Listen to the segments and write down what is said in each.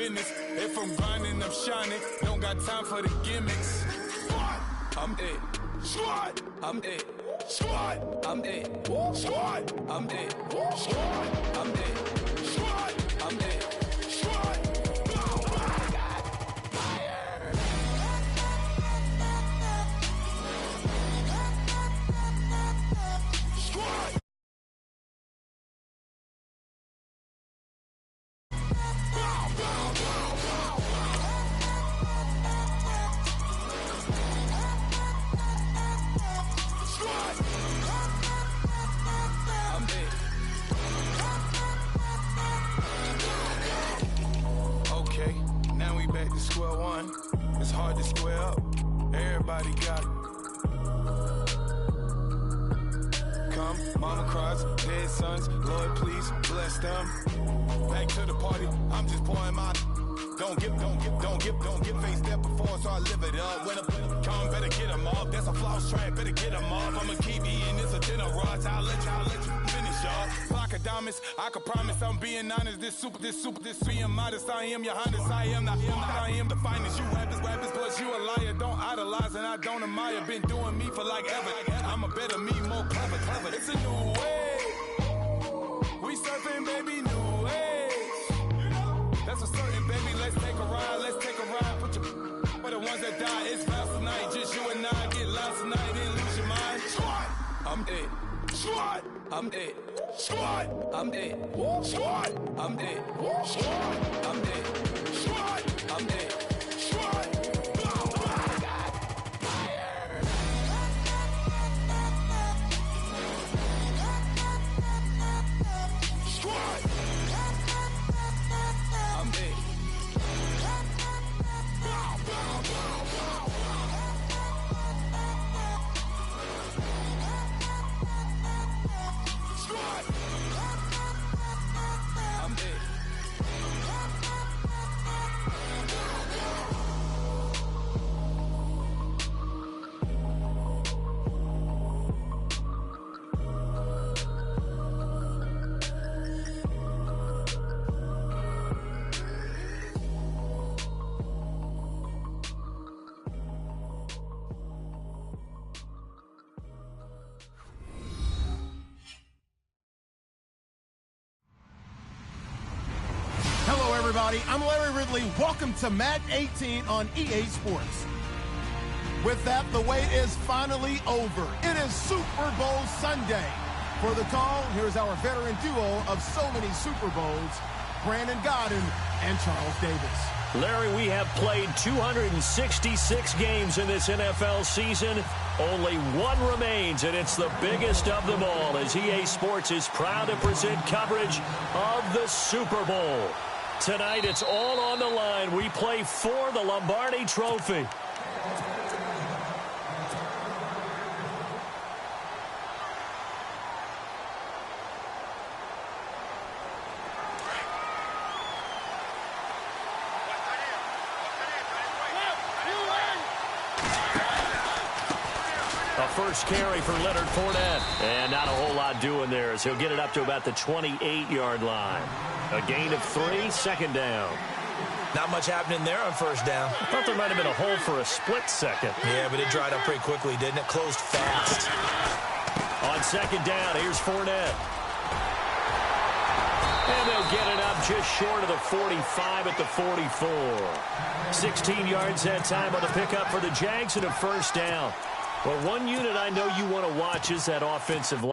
business. If I'm grinding, I'm shining. Don't got time for the gimmicks. I'm it. Squad. I'm it. Squad. I'm it. Squad. I'm it. Squad. I'm it. Squad. I'm it. Squad. Square one, it's hard to square up. Everybody got it. Come, mama cries, dead sons, Lord please bless them. Back to the party, I'm just pouring my. Don't get face that before, so I live it up. When a come, better get them off. That's a floss track, better get them off. I'ma keep eating this a dinner rush. I'll let you finish y'all. Flock of diamonds, I can promise I'm being honest. This being modest. I am your highness, I am the finest. You rappers, plus you a liar. Don't idolize and I don't admire. Been doing me for like ever. I'm a better me, more clever. It's a new way. We surfing, baby, new ways. That's a certain, baby. Let's take a ride. Put your for the ones that die. It's vows tonight. Just you and I get lost tonight. Then lose your mind. Squad. I'm it. Squad. I'm it. Squad. I'm it. Squad. I'm it. Squad. I'm it. Squad. I'm it. Squad. Everybody, I'm Larry Ridley. Welcome to Madden 18 on EA Sports. With that, the wait is finally over. It is Super Bowl Sunday. For the call, here's our veteran duo of so many Super Bowls, Brandon Godden and Charles Davis. Larry, we have played 266 games in this NFL season. Only one remains, and it's the biggest of them all, as EA Sports is proud to present coverage of the Super Bowl. Tonight, it's all on the line. We play for the Lombardi Trophy. A first carry for Leonard Fournette. And not a whole lot doing there, as he'll get it up to about the 28-yard line. A gain of 3, second down. Not much happening there on first down. I thought there might have been a hole for a split second. Yeah, but it dried up pretty quickly, didn't it? Closed fast. On second down, here's Fournette. And they'll get it up just short of the 45 at the 44. 16 yards that time on the pickup for the Jags and a first down. Well, one unit I know you want to watch is that offensive line.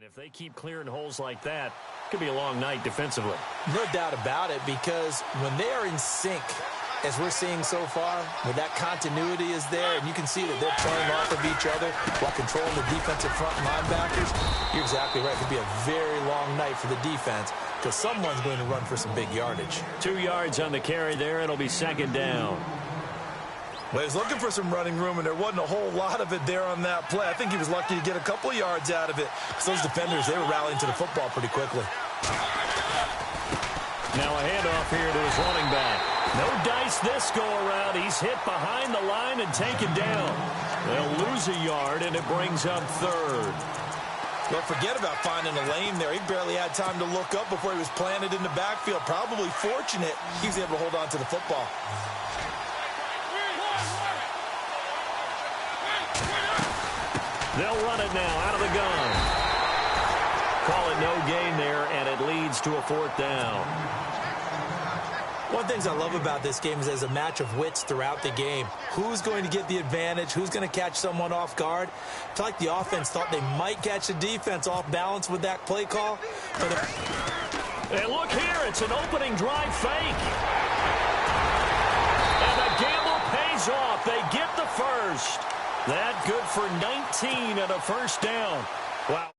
If they keep clearing holes like that, it could be a long night defensively. No doubt about it, because when they are in sync, as we're seeing so far, where that continuity is there, and you can see that they're playing off of each other while controlling the defensive front linebackers, you're exactly right. It could be a very long night for the defense because someone's going to run for some big yardage. 2 yards on the carry there. It'll be second down. Well, he was looking for some running room, and there wasn't a whole lot of it there on that play. I think he was lucky to get a couple of yards out of it because those defenders, they were rallying to the football pretty quickly. Now a handoff here to his running back. No dice this go-around. He's hit behind the line and taken down. They'll lose a yard, and it brings up third. Well, forget about finding a lane there. He barely had time to look up before he was planted in the backfield. Probably fortunate he was able to hold on to the football. They'll run it now out of the gun. Call it no gain there, and it leads to a fourth down. One of the things I love about this game is there's a match of wits throughout the game. Who's going to get the advantage? Who's going to catch someone off guard? I feel like the offense thought they might catch the defense off balance with that play call. And look here, it's an opening drive fake. And the gamble pays off. They get the first. That good for 19 and a first down. Wow.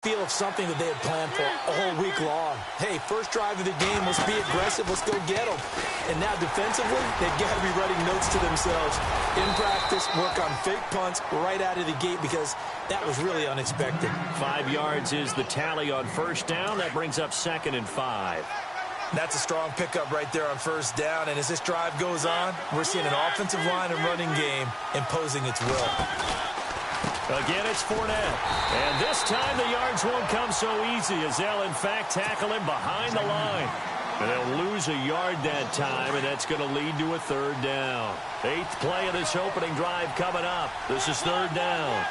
Feel of something that they had planned for a whole week long. Hey, first drive of the game, let's be aggressive, let's go get them. And now defensively, they've got to be writing notes to themselves. In practice, work on fake punts right out of the gate because that was really unexpected. 5 yards is the tally on first down. That brings up 2nd and 5. That's a strong pickup right there on first down. And as this drive goes on, we're seeing an offensive line and running game imposing its will. Again, it's Fournette. And this time the yards won't come so easy as they'll, in fact, tackle him behind the line. And they'll lose a yard that time, and that's going to lead to a third down. 8th play of this opening drive coming up. This is third down.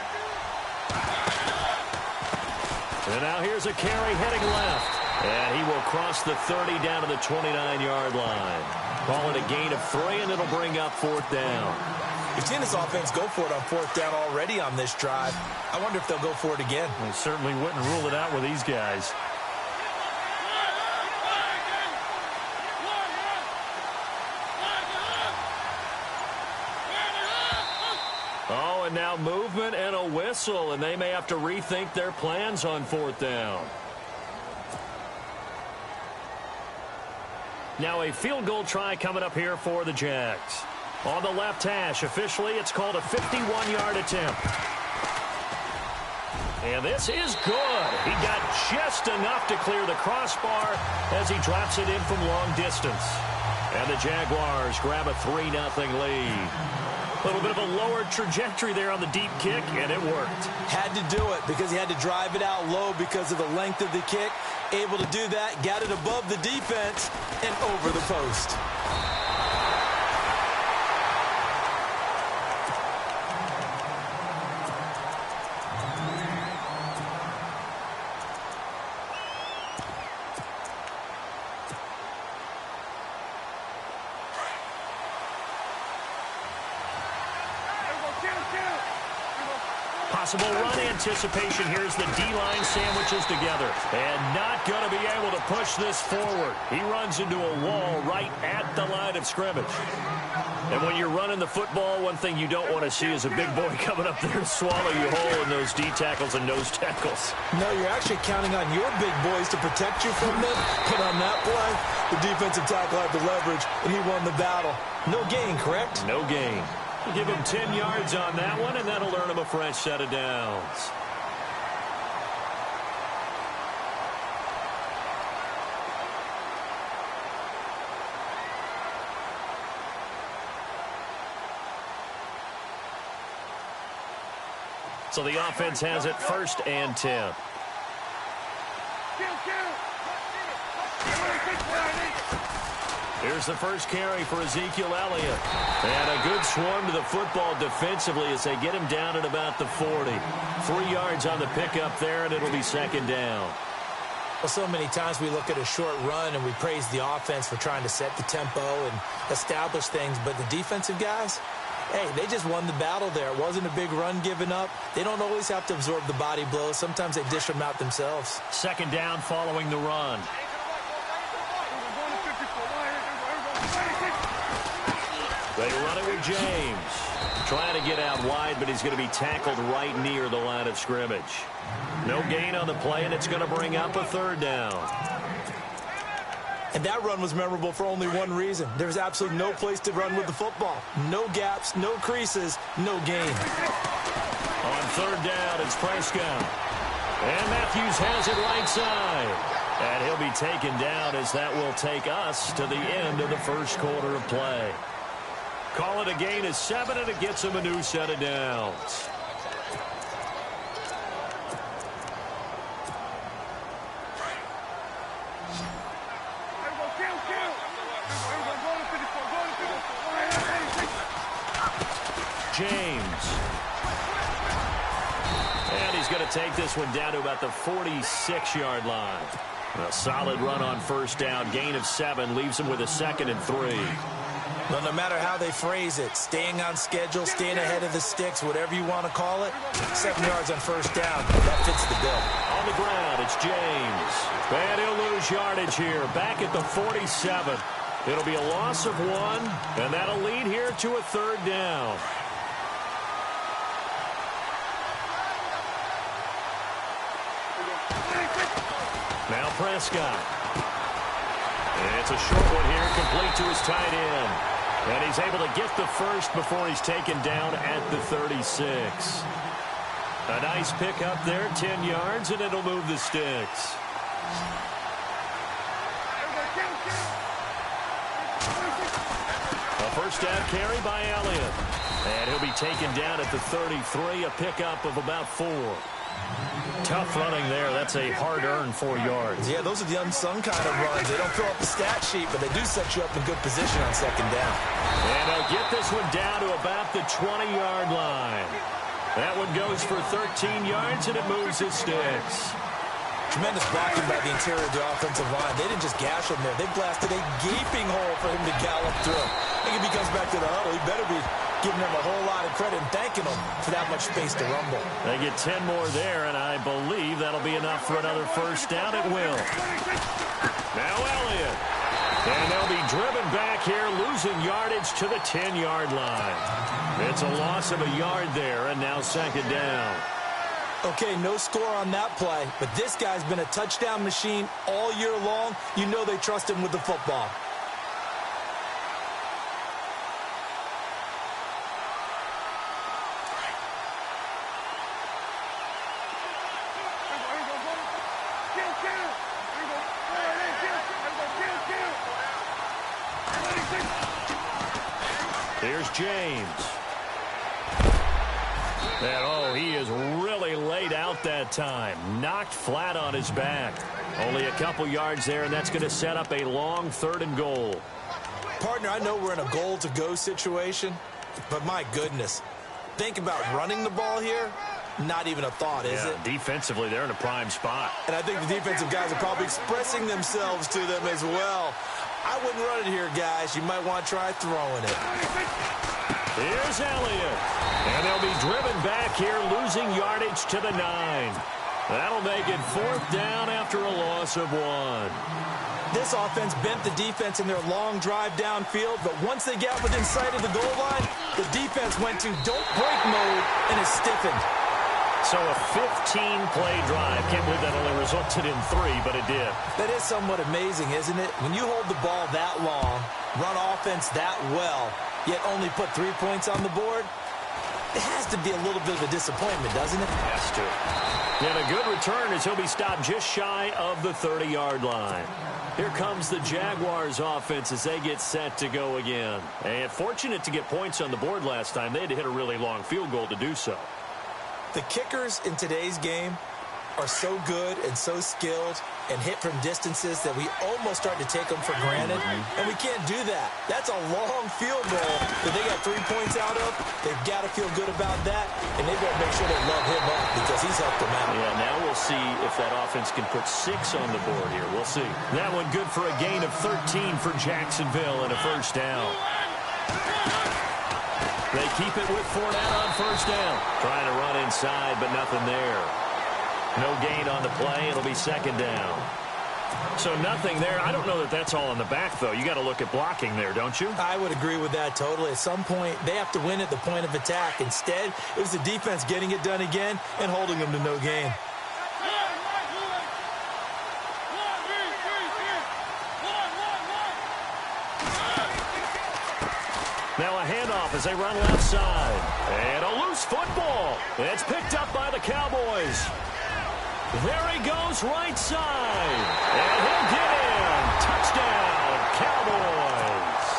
And now here's a carry heading left. And he will cross the 30 down to the 29-yard line. Call it a gain of 3, and it'll bring up fourth down. You've seen this offense go for it on fourth down already on this drive. I wonder if they'll go for it again. They certainly wouldn't rule it out with these guys. Oh, and now movement and a whistle, and they may have to rethink their plans on fourth down. Now a field goal try coming up here for the Jags. On the left hash, officially, it's called a 51-yard attempt. And this is good. He got just enough to clear the crossbar as he drops it in from long distance. And the Jaguars grab a 3-0 lead. A little bit of a lower trajectory there on the deep kick, and it worked. Had to do it because he had to drive it out low because of the length of the kick. Able to do that, got it above the defense, and over the post. Possible run anticipation. Here's the D-line sandwiches together. And not going to be able to push this forward. He runs into a wall right at the line of scrimmage. And when you're running the football, one thing you don't want to see is a big boy coming up there to swallow you whole in those D tackles and nose tackles. No, you're actually counting on your big boys to protect you from them. But on that play, the defensive tackle had the leverage, and he won the battle. No gain, correct? No gain. We'll give him 10 yards on that one, and that'll earn him a fresh set of downs. So the offense has it 1st and 10. Here's the first carry for Ezekiel Elliott. And a good swarm to the football defensively as they get him down at about the 40. 3 yards on the pickup there, and it'll be 2nd down. Well, so many times we look at a short run and we praise the offense for trying to set the tempo and establish things, but the defensive guys, Hey, they just won the battle there. It wasn't a big run given up. They don't always have to absorb the body blows. Sometimes they dish them out themselves. Second down following the run. They run it with James. Trying to get out wide, but he's going to be tackled right near the line of scrimmage. No gain on the play, and it's going to bring up a third down. And that run was memorable for only one reason. There's absolutely no place to run with the football. No gaps, no creases, no gain. On third down, it's Prescott. And Matthews has it right side. And he'll be taken down as that will take us to the end of the first quarter of play. Call it a gain of 7, and it gets him a new set of downs. James. And he's going to take this one down to about the 46-yard line. A solid run on first down. Gain of 7 leaves him with a 2nd and 3. Well, no matter how they phrase it, staying on schedule, staying ahead of the sticks, whatever you want to call it, 7 yards on first down. That fits the bill. On the ground, it's James. And he'll lose yardage here. Back at the 47. It'll be a loss of 1, and that'll lead here to a third down. Now Prescott. And it's a short one here, complete to his tight end. And he's able to get the first before he's taken down at the 36. A nice pick up there, 10 yards, and it'll move the sticks. A first down carry by Elliott. And he'll be taken down at the 33, a pickup of about 4. Tough running there. That's a hard-earned 4 yards. Yeah, those are the unsung kind of runs. They don't fill up the stat sheet, but they do set you up in good position on second down. And they'll get this one down to about the 20-yard line. That one goes for 13 yards, and it moves the sticks. Tremendous blocking by the interior of the offensive line. They didn't just gash him there. They blasted a gaping hole for him to gallop through. I think if he comes back to the huddle, he better be giving them a whole lot of credit and thanking them for that much space to rumble. They get 10 more there, and I believe that'll be enough for another first down. It will. Now Elliott. And they'll be driven back here, losing yardage to the 10-yard line. It's a loss of a yard there, and now second down. Okay, no score on that play, but this guy's been a touchdown machine all year long. You know they trust him with the football. Here's James. And, oh, he is really laid out that time. Knocked flat on his back. Only a couple yards there, and that's going to set up a long 3rd and goal. Partner, I know we're in a goal-to-go situation, but my goodness. Think about running the ball here. Not even a thought, is it? Defensively, they're in a prime spot. And I think the defensive guys are probably expressing themselves to them as well. I wouldn't run it here, guys. You might want to try throwing it. Here's Elliott. And they'll be driven back here, losing yardage to the 9. That'll make it 4th down after a loss of 1. This offense bent the defense in their long drive downfield, but once they got within sight of the goal line, the defense went to don't break mode and is stiffened. So a 15-play drive. Can't believe that only resulted in 3, but it did. That is somewhat amazing, isn't it? When you hold the ball that long, run offense that well, yet only put 3 points on the board, it has to be a little bit of a disappointment, doesn't it? Has to. And a good return as he'll be stopped just shy of the 30-yard line. Here comes the Jaguars offense as they get set to go again. And fortunate to get points on the board last time. They had to hit a really long field goal to do so. The kickers in today's game are so good and so skilled and hit from distances that we almost start to take them for granted, and we can't do that. That's a long field goal that they got 3 points out of. They've got to feel good about that, and they better make sure they love him up because he's helped them out. Yeah, now we'll see if that offense can put 6 on the board here. We'll see. That one good for a gain of 13 for Jacksonville and a first down. They keep it with Fournette on first down. Trying to run inside, but nothing there. No gain on the play. It'll be second down. So nothing there. I don't know that that's all in the back, though. You got to look at blocking there, don't you? I would agree with that totally. At some point, they have to win at the point of attack. Instead, it was the defense getting it done again and holding them to no gain. Now a handoff as they run left side. And a loose football. It's picked up by the Cowboys. There he goes right side. And he'll get in. Touchdown, Cowboys.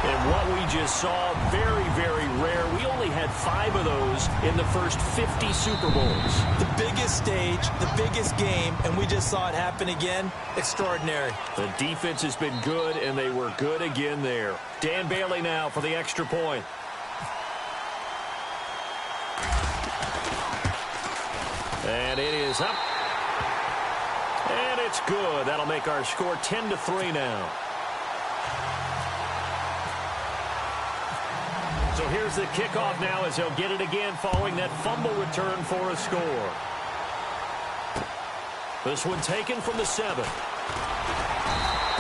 And what we just saw, very, very rare. We only had 5 of those in the first 50 Super Bowls. The biggest stage, the biggest game, and we just saw it happen again. Extraordinary. The defense has been good, and they were good again there. Dan Bailey now for the extra point. And it is up. And it's good. That'll make our score 10-3 now. So here's the kickoff now as they'll get it again following that fumble return for a score. This one taken from the 7.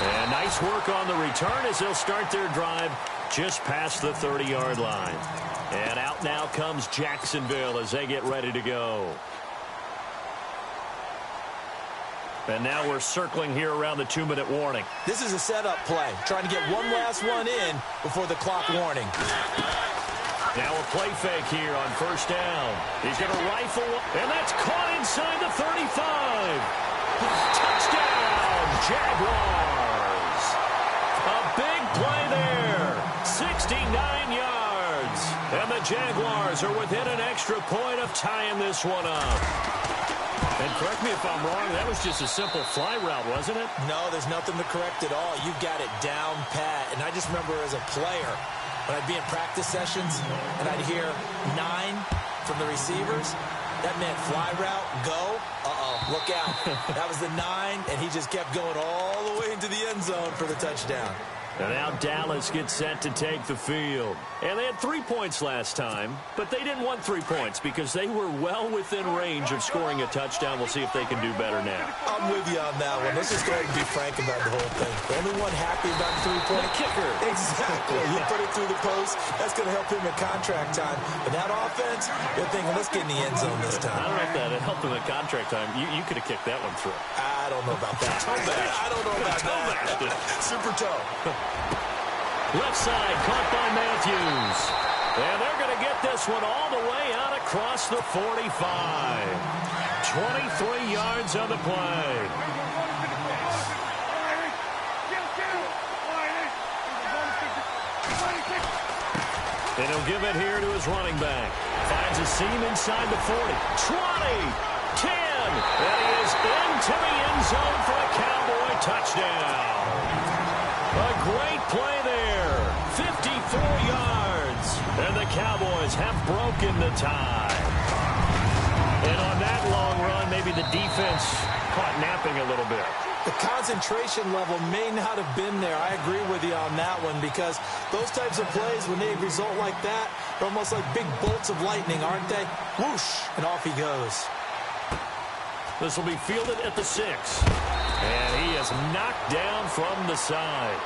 And nice work on the return as they'll start their drive just past the 30-yard line. And out now comes Jacksonville as they get ready to go. And now we're circling here around the 2-minute warning. This is a setup play, trying to get one last one in before the clock warning. Now a play fake here on first down. He's going to rifle, and that's caught inside the 35. Touchdown, Jaguars. A big play there, 69 yards. And the Jaguars are within an extra point of tying this one up. And correct me if I'm wrong, that was just a simple fly route, wasn't it? No, there's nothing to correct at all. You got it down pat. And I just remember as a player, when I'd be in practice sessions and I'd hear 9 from the receivers, that meant fly route, go, look out. That was the 9, and he just kept going all the way into the end zone for the touchdown. And now Dallas gets set to take the field. And they had 3 points last time, but they didn't want 3 points because they were well within range of scoring a touchdown. We'll see if they can do better now. I'm with you on that one. Let's just go ahead and be frank about the whole thing. The only one happy about the 3-point kicker. Exactly. You put it through the post. That's going to help him in contract time. But that offense, they're thinking, let's get in the end zone this time. I don't know if that helped him in contract time. You could have kicked that one through. I don't know about that. I don't know about that. Super toe. Left side, caught by Matthews. And they're going to get this one all the way out across the 45. 23 yards on the play. And he'll give it here to his running back. Finds a seam inside the 40. 20, 10. And he is into the end zone for a Cowboy touchdown. A great play there. 54 yards. And the Cowboys have broken the tie. And on that long run, maybe the defense caught napping a little bit. The concentration level may not have been there. I agree with you on that one because those types of plays, when they result like that, they're almost like big bolts of lightning, aren't they? Whoosh, and off he goes. This will be fielded at the 6. And he is knocked down from the side.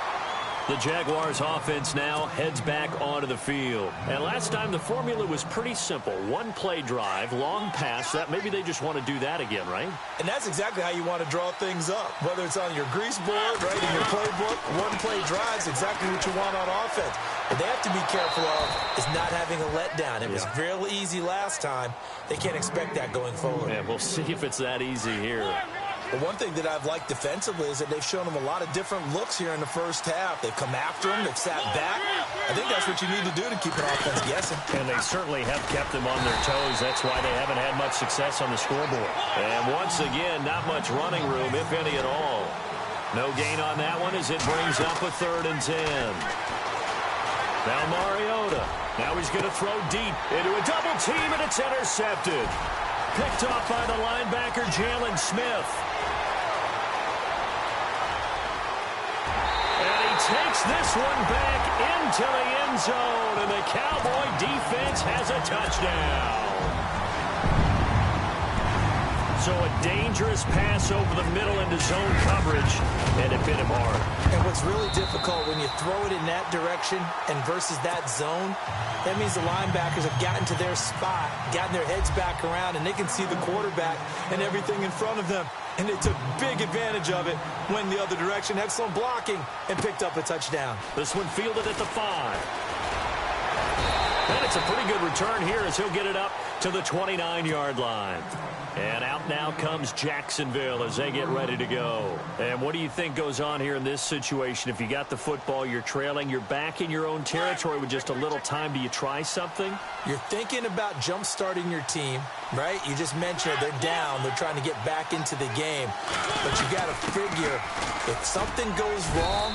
The Jaguars offense now heads back onto the field. And last time the formula was pretty simple. One play drive, long pass. That maybe they just want to do that again, right? And that's exactly how you want to draw things up. Whether it's on your grease board, right, in your playbook, one play drive is exactly what you want on offense. What they have to be careful of is not having a letdown. It was real easy last time. They can't expect that going forward. Yeah, we'll see if it's that easy here. But one thing that I've liked defensively is that they've shown them a lot of different looks here in the first half. They've come after them. They've sat back. I think that's what you need to do to keep an offense guessing. And they certainly have kept them on their toes. That's why they haven't had much success on the scoreboard. And once again, not much running room, if any at all. No gain on that one as it brings up a 3rd and 10. Now Mariota. Now he's going to throw deep into a double team, and it's intercepted. Picked off by the linebacker, Jalen Smith. And he takes this one back into the end zone, and the Cowboy defense has a touchdown. So a dangerous pass over the middle into zone coverage, and it bit him hard. And what's really difficult when you throw it in that direction and versus that zone, that means the linebackers have gotten to their spot, gotten their heads back around, and they can see the quarterback and everything in front of them. And they took big advantage of it, went the other direction, excellent blocking, and picked up a touchdown. This one fielded at the 5. And it's a pretty good return here as he'll get it up to the 29-yard line. And out now comes Jacksonville as they get ready to go. And what do you think goes on here in this situation? If you got the football, you're trailing, you're back in your own territory with just a little time. Do you try something? You're thinking about jump-starting your team, right? You just mentioned they're down. They're trying to get back into the game. But you got to figure if something goes wrong,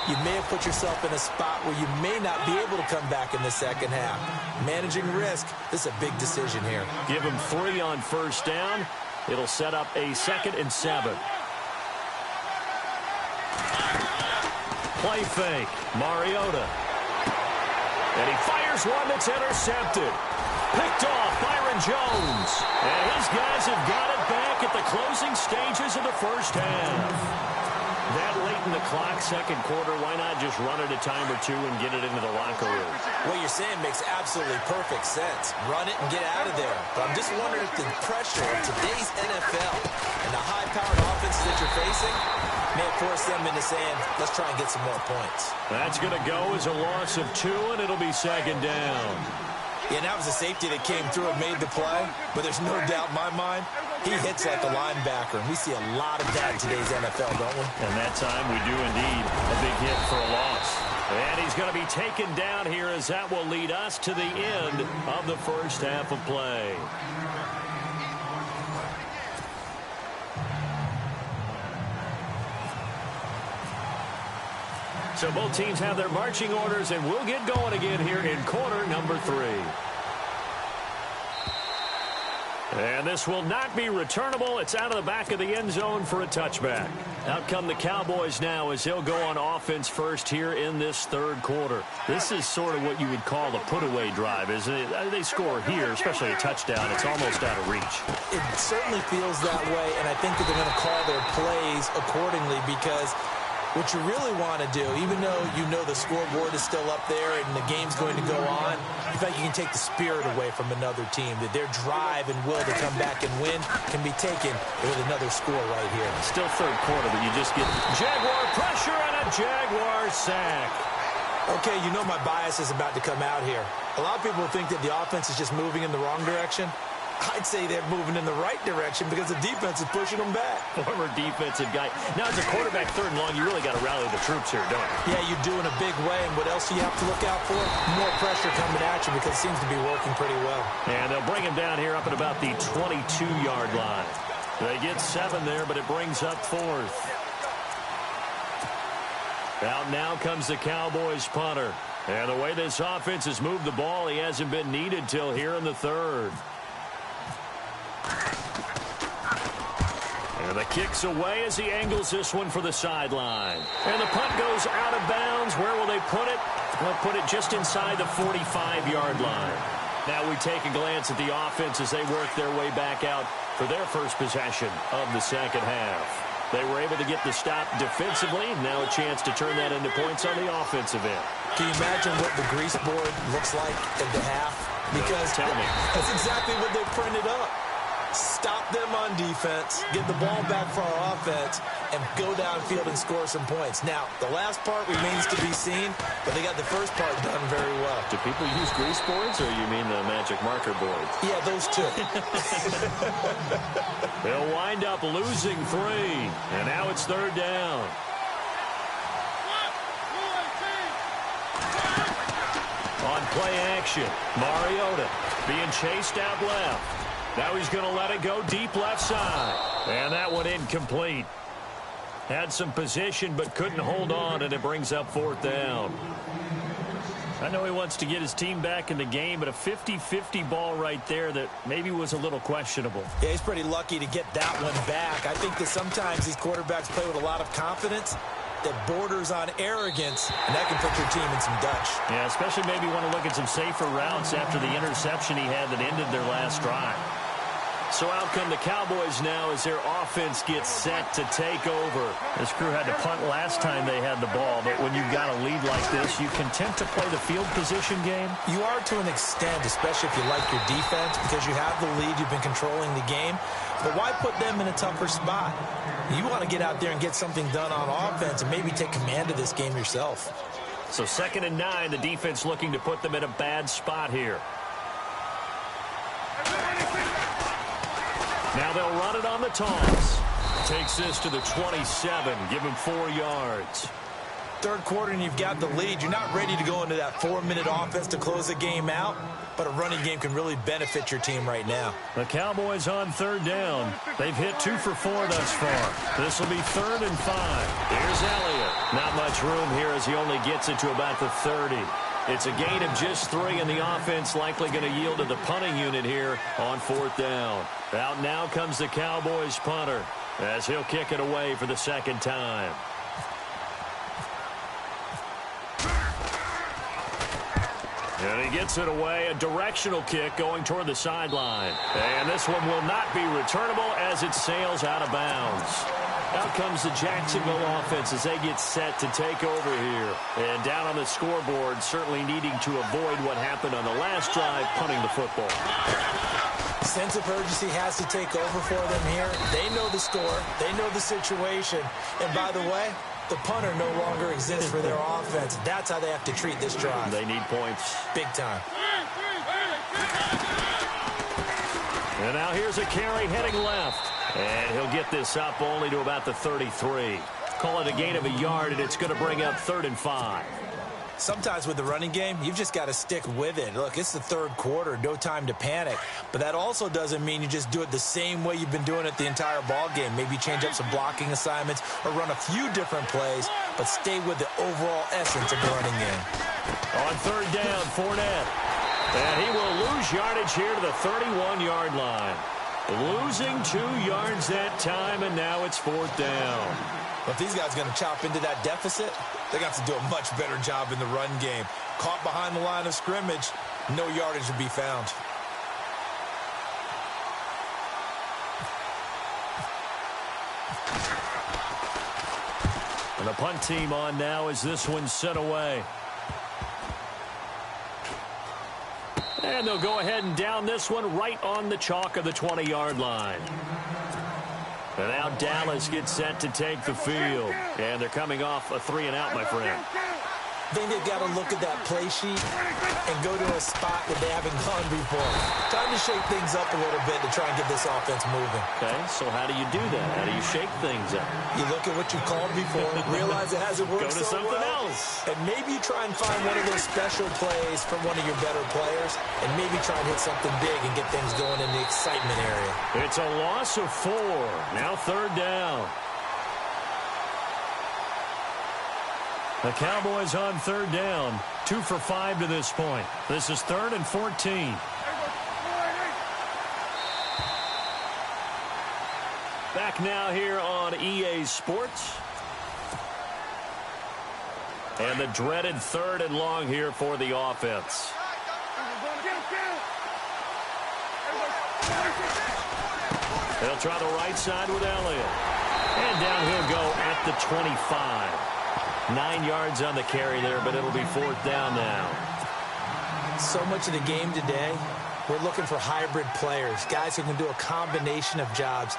you may have put yourself in a spot where you may not be able to come back in the second half. Managing risk, this is a big decision here. Give him 3 on first down. It'll set up a 2nd and 7. Play fake. Mariota. And he fires one that's intercepted. Picked off Byron Jones. And his guys have got it back at the closing stages of the first half. That late in the clock, second quarter, why not just run it a time or two and get it into the locker room? What you're saying makes absolutely perfect sense. Run it and get out of there. But I'm just wondering if the pressure of today's NFL and the high-powered offenses that you're facing may force them into saying, let's try and get some more points. That's going to go as a loss of 2, and it'll be 2nd down. Yeah, and that was a safety that came through and made the play, but there's no doubt in my mind, he hits like a linebacker, and we see a lot of that in today's NFL, don't we? And that time we do indeed a big hit for a loss. And he's going to be taken down here as that will lead us to the end of the first half of play. So both teams have their marching orders, and we'll get going again here in quarter number 3. And this will not be returnable. It's out of the back of the end zone for a touchback. Out come the Cowboys now as they'll go on offense first here in this third quarter. This is sort of what you would call the put-away drive, isn't it? They score here, especially a touchdown. It's almost out of reach. It certainly feels that way, and I think that they're going to call their plays accordingly because what you really want to do, even though you know the scoreboard is still up there and the game's going to go on, you think you can take the spirit away from another team, that their drive and will to come back and win can be taken with another score right here. Still third quarter, but you just get Jaguar pressure and a Jaguar sack. Okay, you know my bias is about to come out here. A lot of people think that the offense is just moving in the wrong direction. I'd say they're moving in the right direction because the defense is pushing them back. Former defensive guy. Now, as a quarterback, 3rd and long, you really got to rally the troops here, don't you? Yeah, you do in a big way. And what else do you have to look out for? More pressure coming at you because it seems to be working pretty well. And they'll bring him down here up at about the 22-yard line. They get 7 there, but it brings up 4th. Out now comes the Cowboys punter. And the way this offense has moved the ball, he hasn't been needed till here in the 3rd. And the kick's away as he angles this one for the sideline. And the punt goes out of bounds. Where will they put it? They'll put it just inside the 45-yard line. Now we take a glance at the offense as they work their way back out for their first possession of the second half. They were able to get the stop defensively. Now a chance to turn that into points on the offensive end. Can you imagine what the grease board looks like at the half? Because tell me. That's exactly what they printed up. Stop them on defense, get the ball back for our offense, and go downfield and score some points. Now, the last part remains to be seen, but they got the first part done very well. Do people use grease boards, or you mean the magic marker boards? Yeah, those two. They'll wind up losing 3, and now it's 3rd down. On play action, Mariota being chased out left. Now he's going to let it go deep left side. And that one incomplete. Had some position but couldn't hold on, and it brings up 4th down. I know he wants to get his team back in the game, but a 50-50 ball right there that maybe was a little questionable. Yeah, he's pretty lucky to get that one back. I think that sometimes these quarterbacks play with a lot of confidence, that borders on arrogance, and that can put your team in some Dutch. Yeah, especially maybe want to look at some safer routes after the interception he had that ended their last drive. So out come the Cowboys now as their offense gets set to take over. This crew had to punt last time they had the ball, but when you've got a lead like this, you content to play the field position game? You are to an extent, especially if you like your defense, because you have the lead, you've been controlling the game. But why put them in a tougher spot? You want to get out there and get something done on offense and maybe take command of this game yourself. So 2nd and 9, the defense looking to put them in a bad spot here. Now they'll run it on the toss. Takes this to the 27. Give him 4 yards. Third quarter and you've got the lead. You're not ready to go into that 4-minute offense to close the game out, but a running game can really benefit your team right now. The Cowboys on 3rd down. They've hit 2 for 4 thus far. This will be 3rd and 5. Here's Elliott. Not much room here as he only gets it to about the 30. It's a gain of just 3, and the offense likely going to yield to the punting unit here on 4th down. Out now comes the Cowboys punter as he'll kick it away for the 2nd time. And he gets it away, a directional kick going toward the sideline. And this one will not be returnable as it sails out of bounds. Out comes the Jacksonville offense as they get set to take over here. And down on the scoreboard, certainly needing to avoid what happened on the last drive, punting the football. Sense of urgency has to take over for them here. They know the score. They know the situation. And by the way, the punter no longer exists for their offense. That's how they have to treat this drive. They need points. Big time. And now here's a carry heading left. And he'll get this up only to about the 33. Call it a gain of a yard, and it's going to bring up 3rd and 5. Sometimes with the running game, you've just got to stick with it. Look, it's the 3rd quarter, no time to panic. But that also doesn't mean you just do it the same way you've been doing it the entire ball game. Maybe change up some blocking assignments or run a few different plays, but stay with the overall essence of the running game. On 3rd down, Fournette. And he will lose yardage here to the 31-yard line. Losing 2 yards that time, and now it's 4th down. Well, if these guys are going to chop into that deficit, they got to do a much better job in the run game. Caught behind the line of scrimmage, no yardage to be found. And the punt team on now as this one's sent away. And they'll go ahead and down this one right on the chalk of the 20-yard line. And now Dallas gets set to take the field. And they're coming off a 3-and-out, my friend. I think they've got to look at that play sheet and go to a spot that they haven't gone before. Time to shake things up a little bit to try and get this offense moving. Okay, so how do you do that? How do you shake things up? You look at what you called before, realize it hasn't worked so well. Go to something else. And maybe you try and find one of those special plays from one of your better players, and maybe try and hit something big and get things going in the excitement area. It's a loss of 4. Now 3rd down. The Cowboys on 3rd down. 2 for 5 to this point. This is 3rd and 14. Back now here on EA Sports. And the dreaded 3rd and long here for the offense. They'll try the right side with Elliott. And down he'll go at the 25. 9 yards on the carry there, but it'll be 4th down now. So much of the game today, we're looking for hybrid players, guys who can do a combination of jobs.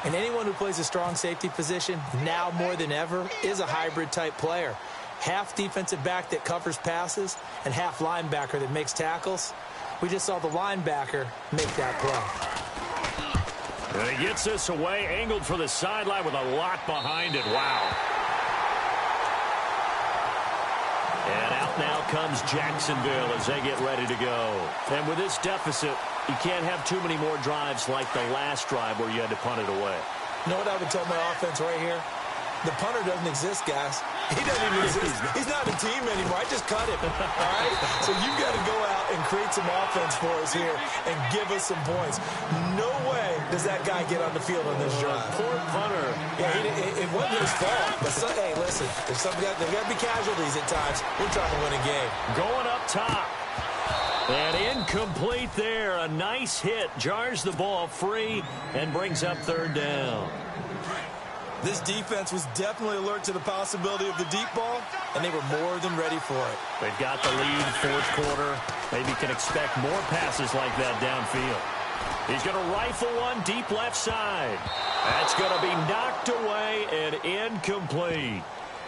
And anyone who plays a strong safety position, now more than ever, is a hybrid-type player. Half defensive back that covers passes and half linebacker that makes tackles. We just saw the linebacker make that play. And he gets this away, angled for the sideline with a lot behind it. Wow. And out now comes Jacksonville as they get ready to go. And with this deficit, you can't have too many more drives like the last drive where you had to punt it away. You know what I would tell my offense right here? The punter doesn't exist, guys. He doesn't even exist. He's not a team anymore. I just cut him, all right? So you've got to go out and create some offense for us here and give us some points. No way does that guy get on the field on this drive. Poor punter. Yeah, it wasn't his fault. But hey, listen, there's got to be casualties at times. We're trying to win a game. Going up top. And incomplete there. A nice hit. Jars the ball free and brings up third down. This defense was definitely alert to the possibility of the deep ball, and they were more than ready for it. They've got the lead fourth quarter. Maybe can expect more passes like that downfield. He's going to rifle one deep left side. That's going to be knocked away and incomplete.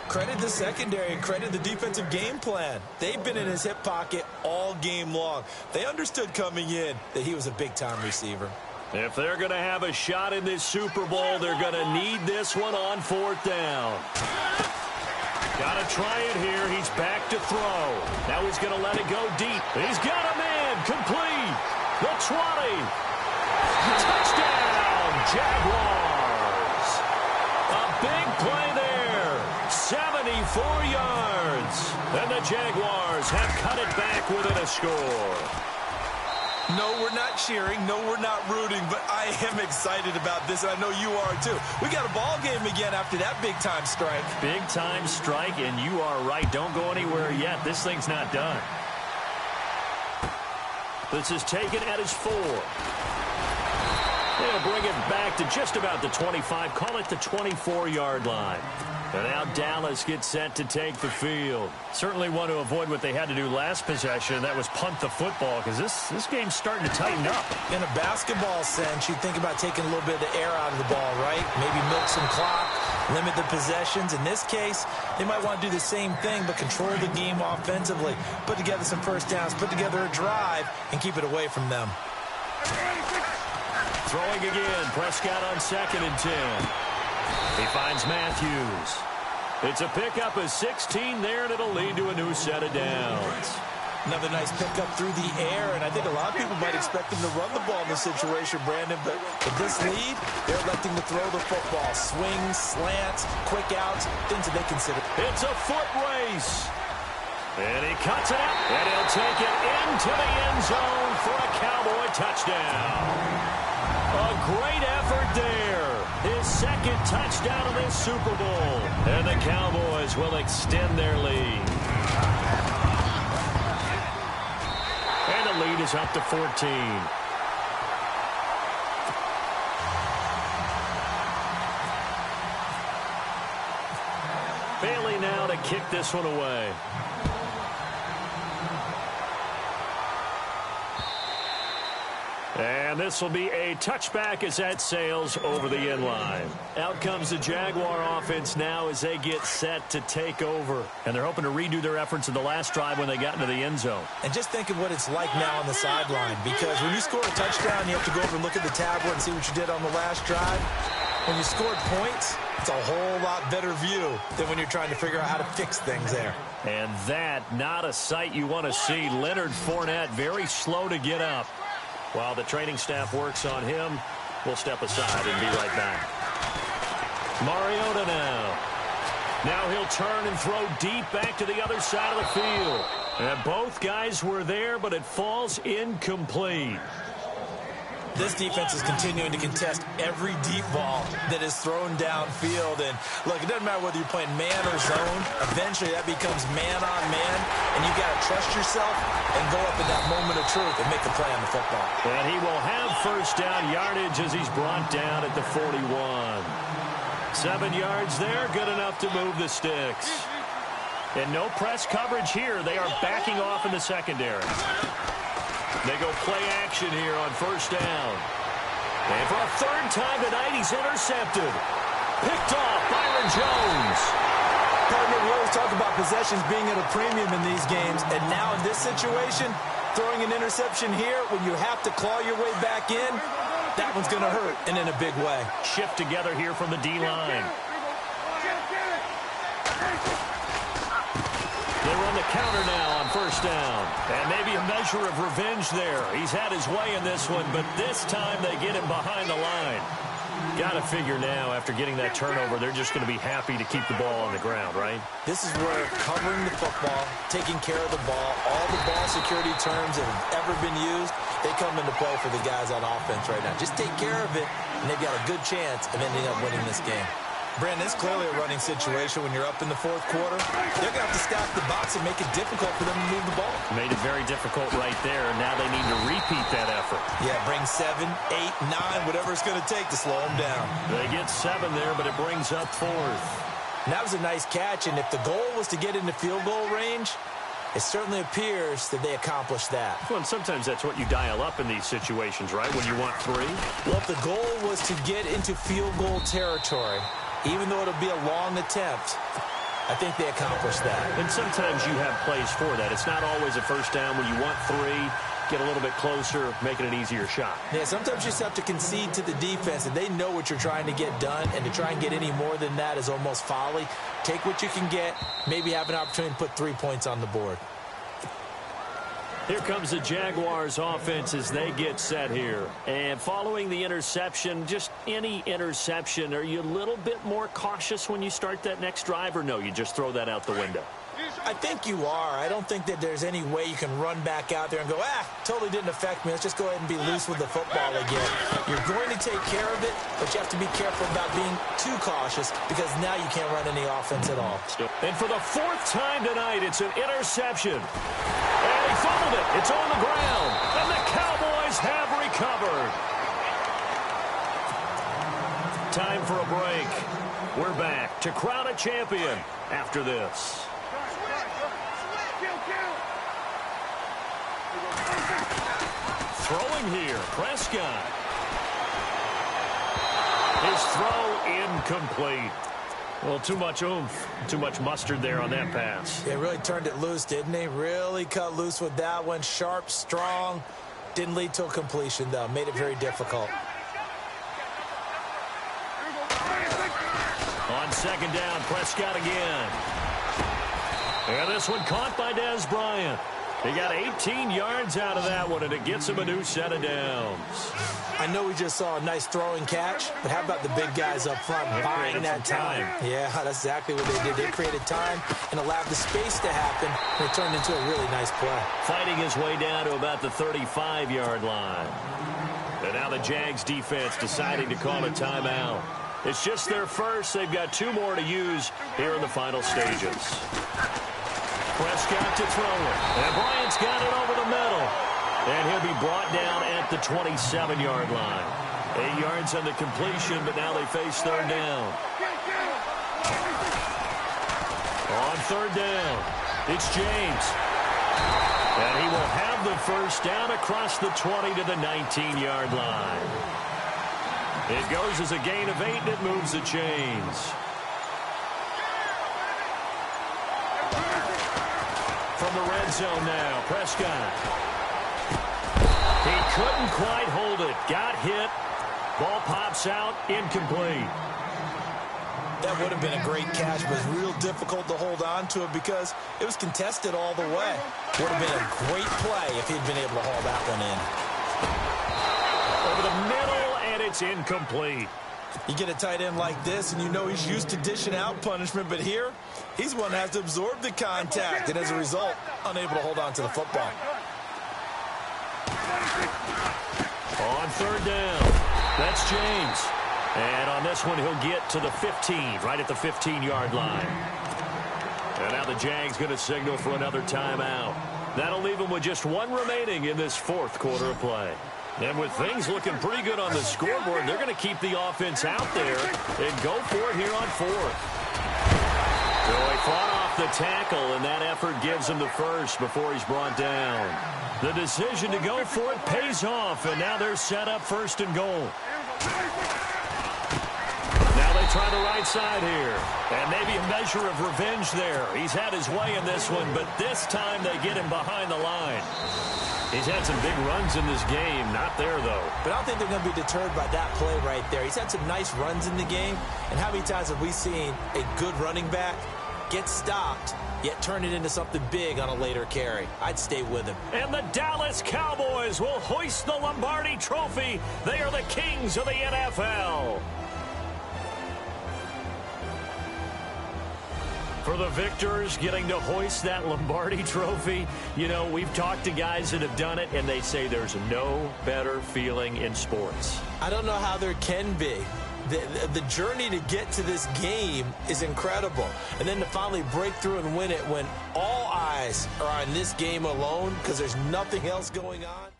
Credit the secondary and credit the defensive game plan. They've been in his hip pocket all game long. They understood coming in that he was a big-time receiver. If they're going to have a shot in this Super Bowl, they're going to need this one on fourth down. Got to try it here. He's back to throw. Now he's going to let it go deep. He's got a man. Complete. The 20. Touchdown, Jaguars. A big play there. 74 yards. And the Jaguars have cut it back within a score. No, we're not cheering. No, we're not rooting. But I am excited about this, and I know you are too. We got a ball game again after that big-time strike. Big-time strike, and you are right. Don't go anywhere yet. This thing's not done. This is taken at his 4. They'll bring it back to just about the 25. Call it the 24-yard line. And now Dallas gets set to take the field. Certainly want to avoid what they had to do last possession. That was punt the football, because this game's starting to tighten up. In a basketball sense, you think about taking a little bit of the air out of the ball, right? Maybe milk some clock, limit the possessions. In this case, they might want to do the same thing, but control the game offensively. Put together some first downs, put together a drive, and keep it away from them. Throwing again. Prescott on 2nd and 10. He finds Matthews. It's a pickup of 16 there, and it'll lead to a new set of downs. Another nice pickup through the air, and I think a lot of people might expect him to run the ball in this situation, Brandon, but with this lead, they're electing to throw the football. Swings, slants, quick outs, things that they consider. It's a foot race. And he cuts it out, and he'll take it into the end zone for a Cowboy touchdown. A great effort there. His second touchdown of this Super Bowl. And the Cowboys will extend their lead. And the lead is up to 14. Bailey now to kick this one away. And this will be a touchback as that sails over the end line. Out comes the Jaguar offense now as they get set to take over. And they're hoping to redo their efforts in the last drive when they got into the end zone. And just think of what it's like now on the sideline. Because when you score a touchdown, you have to go over and look at the tablet and see what you did on the last drive. When you scored points, it's a whole lot better view than when you're trying to figure out how to fix things there. And that, not a sight you want to see. Leonard Fournette very slow to get up. While the training staff works on him, we'll step aside and be right back. Mariota now. Now he'll turn and throw deep back to the other side of the field. And both guys were there, but it falls incomplete. This defense is continuing to contest every deep ball that is thrown downfield. And, look, it doesn't matter whether you're playing man or zone. Eventually, that becomes man-on-man, and you've got to trust yourself and go up in that moment of truth and make the play on the football. And he will have first down yardage as he's brought down at the 41. 7 yards there, good enough to move the sticks. And no press coverage here. They are backing off in the secondary. They go play action here on first down. And for a third time tonight, he's intercepted. Picked off Byron Jones. Partner, we always talk about possessions being at a premium in these games. And now in this situation, throwing an interception here when you have to claw your way back in, that one's going to hurt, and in a big way. Shift together here from the D-line. They run the counter now on first down. And maybe a measure of revenge there. He's had his way in this one, but this time they get him behind the line. Got to figure now, after getting that turnover, they're just going to be happy to keep the ball on the ground, right? This is where covering the football, taking care of the ball, all the ball security terms that have ever been used, they come into play for the guys on offense right now. Just take care of it, and they've got a good chance of ending up winning this game. Brandon, it's clearly a running situation when you're up in the fourth quarter. They're going to have to stack the box and make it difficult for them to move the ball. Made it very difficult right there, and now they need to repeat that effort. Yeah, bring 7, 8, 9, whatever it's going to take to slow them down. They get 7 there, but it brings up 4th. And that was a nice catch, and if the goal was to get into field goal range, it certainly appears that they accomplished that. Well, and sometimes that's what you dial up in these situations, right, when you want 3? Well, if the goal was to get into field goal territory, even though it'll be a long attempt, I think they accomplished that. And sometimes you have plays for that. It's not always a first down when you want 3, get a little bit closer, making an easier shot. Yeah, sometimes you just have to concede to the defense, and they know what you're trying to get done, and to try and get any more than that is almost folly. Take what you can get, maybe have an opportunity to put 3 points on the board. Here comes the Jaguars offense as they get set here. And following the interception, just any interception, are you a little bit more cautious when you start that next drive, or no, you just throw that out the window? I think you are. I don't think that there's any way you can run back out there and go, totally didn't affect me. Let's just go ahead and be loose with the football again. You're going to take care of it, but you have to be careful about being too cautious because now you can't run any offense at all. And for the 4th time tonight, it's an interception. And he fumbled it. It's on the ground. And the Cowboys have recovered. Time for a break. We're back to crown a champion after this. Throwing here, Prescott. His throw incomplete. Well, too much oomph, too much mustard there on that pass. They really turned it loose, didn't they? Really cut loose with that one. Sharp, strong. Didn't lead to a completion, though. Made it very difficult. On 2nd down, Prescott again. And this one caught by Dez Bryant. He got 18 yards out of that one, and it gets him a new set of downs. I know we just saw a nice throwing catch, but how about the big guys up front buying that time? Yeah, that's exactly what they did. They created time and allowed the space to happen, and it turned into a really nice play. Fighting his way down to about the 35-yard line. And now the Jags defense deciding to call a timeout. It's just their first. They've got 2 more to use here in the final stages. Prescott to throw it. And Bryant's got it over the middle. And he'll be brought down at the 27-yard line. 8 yards on the completion, but now they face 3rd down. On 3rd down, it's James. And he will have the first down across the 20 to the 19-yard line. It goes as a gain of 8, and it moves the chains. From the red zone now, Prescott. He couldn't quite hold it. Got hit. Ball pops out. Incomplete. That would have been a great catch, but it was real difficult to hold on to it because it was contested all the way. Would have been a great play if he'd been able to haul that one in. Over the middle, and it's incomplete. You get a tight end like this, and you know he's used to dishing out punishment, but here, he's one that has to absorb the contact, and as a result, unable to hold on to the football. On 3rd down, that's James. And on this one, he'll get to the 15, right at the 15-yard line. And now the Jags going to signal for another timeout. That'll leave them with just 1 remaining in this 4th quarter of play. And with things looking pretty good on the scoreboard, they're going to keep the offense out there and go for it here on 4th. So he fought off the tackle, and that effort gives him the first before he's brought down. The decision to go for it pays off, and now they're set up 1st and goal. Now they try the right side here, and maybe a measure of revenge there. He's had his way in this one, but this time they get him behind the line. He's had some big runs in this game. Not there, though. But I don't think they're going to be deterred by that play right there. He's had some nice runs in the game. And how many times have we seen a good running back get stopped, yet turn it into something big on a later carry. I'd stay with him. And the Dallas Cowboys will hoist the Lombardi Trophy. They are the kings of the NFL. For the victors getting to hoist that Lombardi Trophy, you know, we've talked to guys that have done it, and they say there's no better feeling in sports. I don't know how there can be. The journey to get to this game is incredible. And then to finally break through and win it when all eyes are on this game alone because there's nothing else going on.